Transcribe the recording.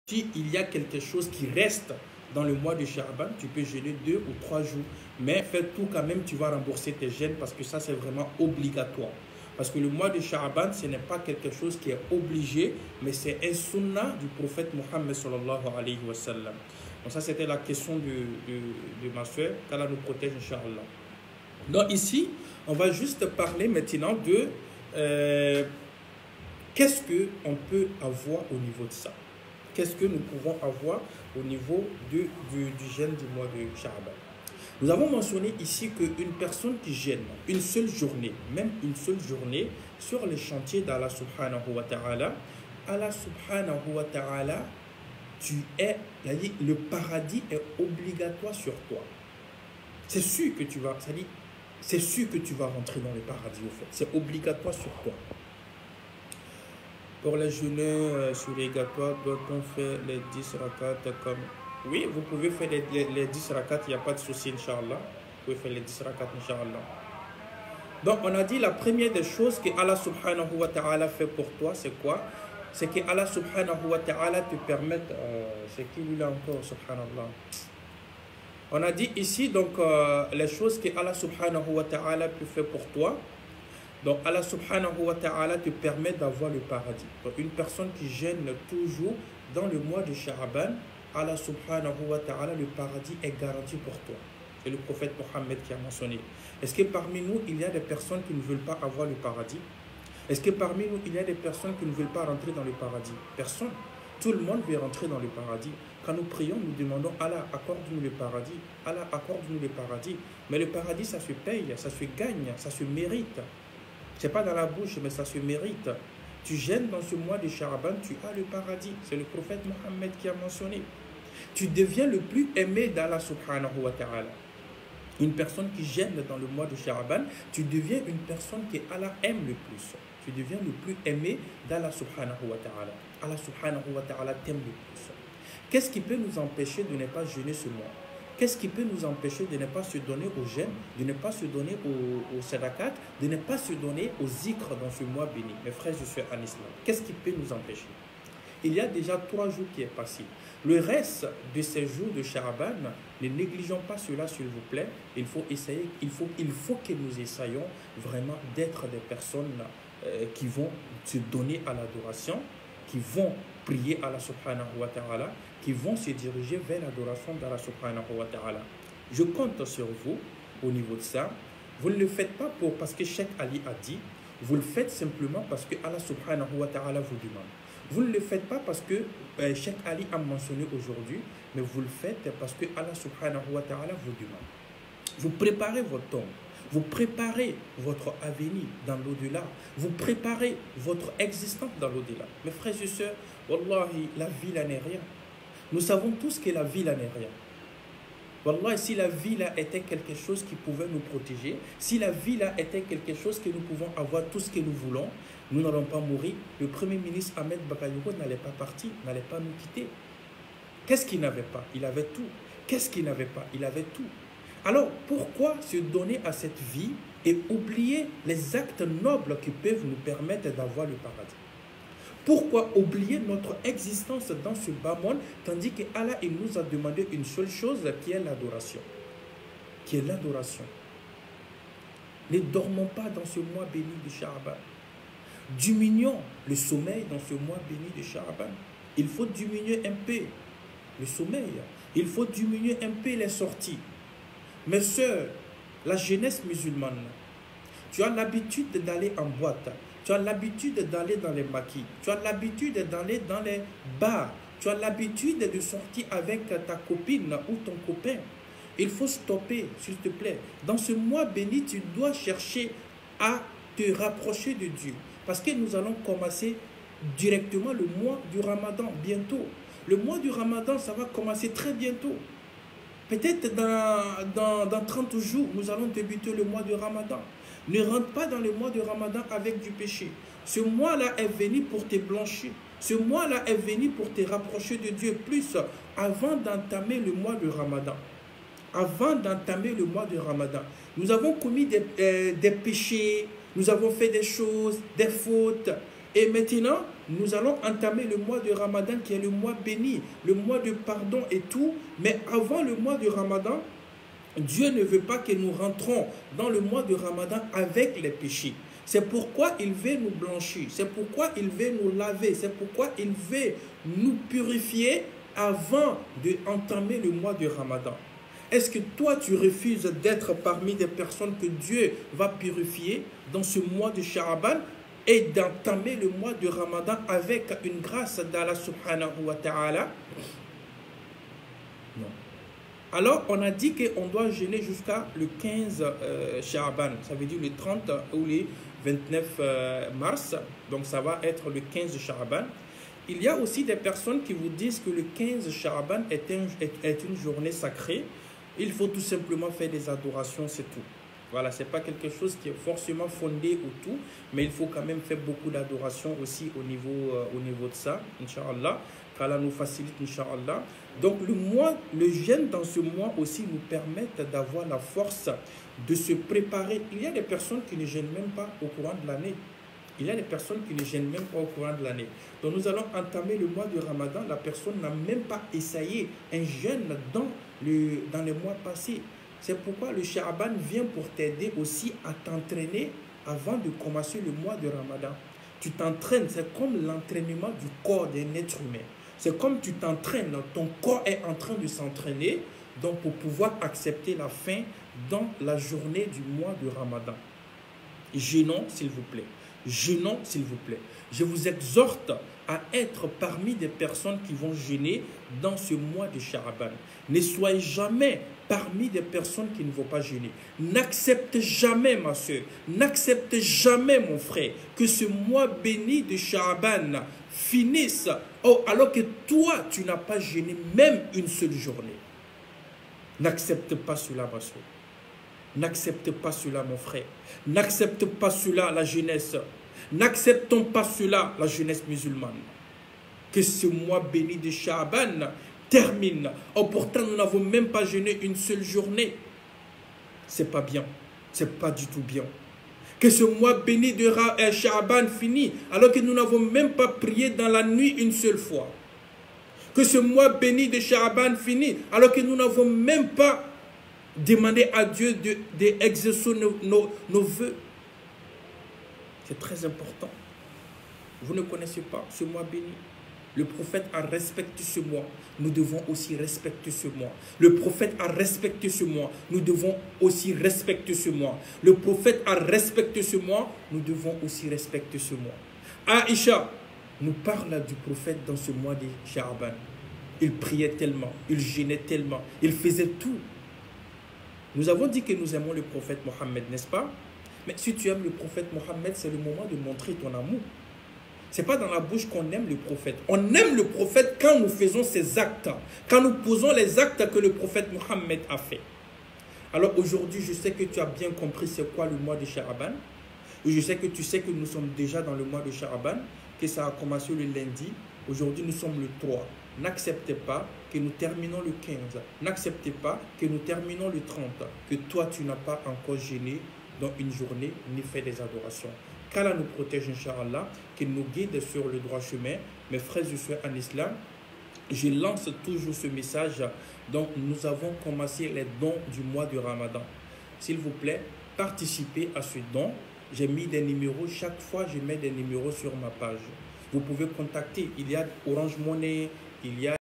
s'il y a quelque chose qui reste dans le mois de Sha'ban, tu peux jeûner 2 ou 3 jours. Mais fais tout quand même, tu vas rembourser tes jeûnes parce que ça, c'est vraiment obligatoire. Parce que le mois de Sha'ban, ce n'est pas quelque chose qui est obligé, mais c'est un sunnah du prophète Mohammed sallallahu alayhi wa sallam. Donc ça, c'était la question de ma soeur, qu'Allah nous protège, Inch'Allah. Donc ici, on va juste parler maintenant de qu'est-ce qu'on peut avoir au niveau de ça. Qu'est-ce que nous pouvons avoir au niveau du jeûne du mois de Sha'ban. Nous avons mentionné ici qu'une personne qui jeûne une seule journée, même une seule journée, sur les chantiers d'Allah subhanahu wa ta'ala, Allah subhanahu wa ta'ala, le paradis est obligatoire sur toi. C'est sûr que tu vas, c'est sûr que tu vas rentrer dans le paradis au fait. C'est obligatoire sur toi. Pour les jeûneurs surrogatoires, doit-on faire les 10 rakats comme... Oui, vous pouvez faire les 10 rakats, il n'y a pas de souci, Inch'Allah. Vous pouvez faire les 10 rakats, Inch'Allah. Donc, on a dit la première des choses que Allah subhanahu wa ta'ala fait pour toi, c'est quoi? C'est que Allah subhanahu wa ta'ala te permette... c'est qui lui là encore, subhanallah? On a dit ici, donc, les choses que Allah subhanahu wa ta'ala peut faire pour toi. Donc, Allah subhanahu wa ta'ala te permet d'avoir le paradis. Donc, une personne qui jeûne toujours dans le mois de Sha'ban, Allah subhanahu wa ta'ala, le paradis est garanti pour toi. C'est le prophète Mohammed qui a mentionné. Est-ce que parmi nous, il y a des personnes qui ne veulent pas avoir le paradis? Est-ce que parmi nous, il y a des personnes qui ne veulent pas rentrer dans le paradis? Personne. Tout le monde veut rentrer dans le paradis. Quand nous prions, nous demandons Allah, accorde-nous le paradis. Allah, accorde-nous le paradis. Mais le paradis, ça se paye, ça se gagne, ça se mérite. Ce n'est pas dans la bouche, mais ça se mérite. Tu jeûnes dans ce mois de Sha'ban, tu as le paradis. C'est le prophète Mohammed qui a mentionné. Tu deviens le plus aimé d'Allah subhanahu wa ta'ala. Une personne qui jeûne dans le mois de Sha'ban, tu deviens une personne que Allah aime le plus. Tu deviens le plus aimé d'Allah subhanahu wa ta'ala. Allah subhanahu wa ta'ala t'aime le plus. Qu'est-ce qui peut nous empêcher de ne pas jeûner ce mois? Qu'est-ce qui peut nous empêcher de ne pas se donner au jeûne, de ne pas se donner au sadaqat, de ne pas se donner aux zikr dans ce mois béni? Mes frères et sœurs en islam, qu'est-ce qui peut nous empêcher? Il y a déjà 3 jours qui est passé. Le reste de ces jours de Sha'ban, ne négligeons pas cela s'il vous plaît. Il faut essayer, il faut que nous essayions vraiment d'être des personnes qui vont se donner à l'adoration, qui vont prier Allah subhanahu wa ta'ala, qui vont se diriger vers l'adoration d'Allah subhanahu wa ta'ala. Je compte sur vous au niveau de ça. Vous ne le faites pas parce que Cheikh Ali a dit, vous le faites simplement parce que Allah subhanahu wa ta'ala vous demande. Vous ne le faites pas parce que Cheikh Ali a mentionné aujourd'hui, mais vous le faites parce que Allah subhanahu wa ta'ala vous demande. Vous préparez votre tombe. Vous préparez votre avenir dans l'au-delà. Vous préparez votre existence dans l'au-delà. Mes frères et sœurs, wallahi, la vie là n'est rien. Nous savons tous que la vie là n'est rien. Wallahi, si la vie là était quelque chose qui pouvait nous protéger, si la vie là était quelque chose que nous pouvons avoir tout ce que nous voulons, nous n'allons pas mourir. Le Premier ministre Ahmed Bakayoko n'allait pas partir, n'allait pas nous quitter. Qu'est-ce qu'il n'avait pas? Il avait tout. Qu'est-ce qu'il n'avait pas? Il avait tout. Alors, pourquoi se donner à cette vie et oublier les actes nobles qui peuvent nous permettre d'avoir le paradis? Pourquoi oublier notre existence dans ce bas monde, tandis que Allah il nous a demandé une seule chose qui est l'adoration. Qui est l'adoration. Ne dormons pas dans ce mois béni de Sha'ban. Diminuons le sommeil dans ce mois béni de Sha'ban. Il faut diminuer un peu le sommeil. Il faut diminuer un peu les sorties. Mes sœurs, la jeunesse musulmane, tu as l'habitude d'aller en boîte, tu as l'habitude d'aller dans les maquis, tu as l'habitude d'aller dans les bars, tu as l'habitude de sortir avec ta copine ou ton copain. Il faut stopper, s'il te plaît. Dans ce mois béni, tu dois chercher à te rapprocher de Dieu. Parce que nous allons commencer directement le mois du Ramadan, bientôt. Le mois du Ramadan, ça va commencer très bientôt. Peut-être dans 30 jours, nous allons débuter le mois de Ramadan. Ne rentre pas dans le mois de Ramadan avec du péché. Ce mois-là est venu pour te blanchir. Ce mois-là est venu pour te rapprocher de Dieu plus avant d'entamer le mois de Ramadan. Avant d'entamer le mois de Ramadan. Nous avons commis des péchés, nous avons fait des choses, des fautes. Et maintenant, nous allons entamer le mois de Ramadan qui est le mois béni, le mois de pardon et tout. Mais avant le mois de Ramadan, Dieu ne veut pas que nous rentrons dans le mois de Ramadan avec les péchés. C'est pourquoi il veut nous blanchir, c'est pourquoi il veut nous laver, c'est pourquoi il veut nous purifier avant d'entamer le mois de Ramadan. Est-ce que toi, tu refuses d'être parmi des personnes que Dieu va purifier dans ce mois de Sha'aban et d'entamer le mois de Ramadan avec une grâce d'Allah subhanahu wa ta'ala? Non. Alors, on a dit qu'on doit jeûner jusqu'à le 15 Sha'aban, ça veut dire le 30 ou le 29 mars, donc ça va être le 15 Sha'aban. Il y a aussi des personnes qui vous disent que le 15 Sha'aban est une journée sacrée. Il faut tout simplement faire des adorations, c'est tout. Voilà, ce n'est pas quelque chose qui est forcément fondé ou tout, mais il faut quand même faire beaucoup d'adorations aussi au niveau de ça, Inch'Allah. Qu'Allah nous facilite, Inch'Allah. Donc le jeûne dans ce mois aussi nous permet d'avoir la force de se préparer. Il y a des personnes qui ne jeûnent même pas au courant de l'année. Il y a des personnes qui ne jeûnent même pas au courant de l'année. Donc nous allons entamer le mois de Ramadan. La personne n'a même pas essayé un jeûne dans les mois passés. C'est pourquoi le Sha'aban vient pour t'aider aussi à t'entraîner avant de commencer le mois de Ramadan. Tu t'entraînes, c'est comme l'entraînement du corps d'un être humain. C'est comme tu t'entraînes, ton corps est en train de s'entraîner donc pour pouvoir accepter la faim dans la journée du mois de Ramadan. Jeûnons, s'il vous plaît. Jeûnons, s'il vous plaît. Je vous exhorte à être parmi des personnes qui vont jeûner dans ce mois de Sha'aban. Ne soyez jamais parmi des personnes qui ne vont pas jeûner. N'accepte jamais, ma soeur, n'accepte jamais, mon frère, que ce mois béni de Sha'aban finisse alors que toi, tu n'as pas jeûné même une seule journée. N'accepte pas cela, ma soeur. N'accepte pas cela, mon frère. N'accepte pas cela, la jeunesse. N'acceptons pas cela, la jeunesse musulmane. Que ce mois béni de Sha'aban termine. Pourtant, nous n'avons même pas jeûné une seule journée. C'est pas bien. C'est pas du tout bien. Que ce mois béni de Sha'aban finisse alors que nous n'avons même pas prié dans la nuit une seule fois. Que ce mois béni de Sha'aban finisse alors que nous n'avons même pas demandé à Dieu d'exaucer nos vœux. C'est très important. Vous ne connaissez pas ce mois béni. Le prophète a respecté ce mois. Nous devons aussi respecter ce mois. Le prophète a respecté ce mois. Nous devons aussi respecter ce mois. Le prophète a respecté ce mois. Nous devons aussi respecter ce mois. Aïcha nous parle du prophète dans ce mois de Sha'aban. Il priait tellement, il jeûnait tellement, il faisait tout. Nous avons dit que nous aimons le prophète Mohammed, n'est-ce pas? Mais si tu aimes le prophète Mohammed, c'est le moment de montrer ton amour. Ce n'est pas dans la bouche qu'on aime le prophète. On aime le prophète quand nous faisons ses actes, quand nous posons les actes que le prophète Mohammed a fait. Alors aujourd'hui, je sais que tu as bien compris c'est quoi le mois de Sha'aban. Et je sais que tu sais que nous sommes déjà dans le mois de Sha'aban, que ça a commencé le lundi. Aujourd'hui, nous sommes le 3. N'acceptez pas que nous terminons le 15. N'acceptez pas que nous terminons le 30. Que toi, tu n'as pas encore jeûné dans une journée ni fait des adorations. Qu'Allah nous protège, Inch'Allah, qu'il nous guide sur le droit chemin. Mes frères et sœurs en islam, je lance toujours ce message. Donc, nous avons commencé les dons du mois de Ramadan. S'il vous plaît, participez à ce don. J'ai mis des numéros. Chaque fois, je mets des numéros sur ma page. Vous pouvez contacter. Il y a Orange Money, il y a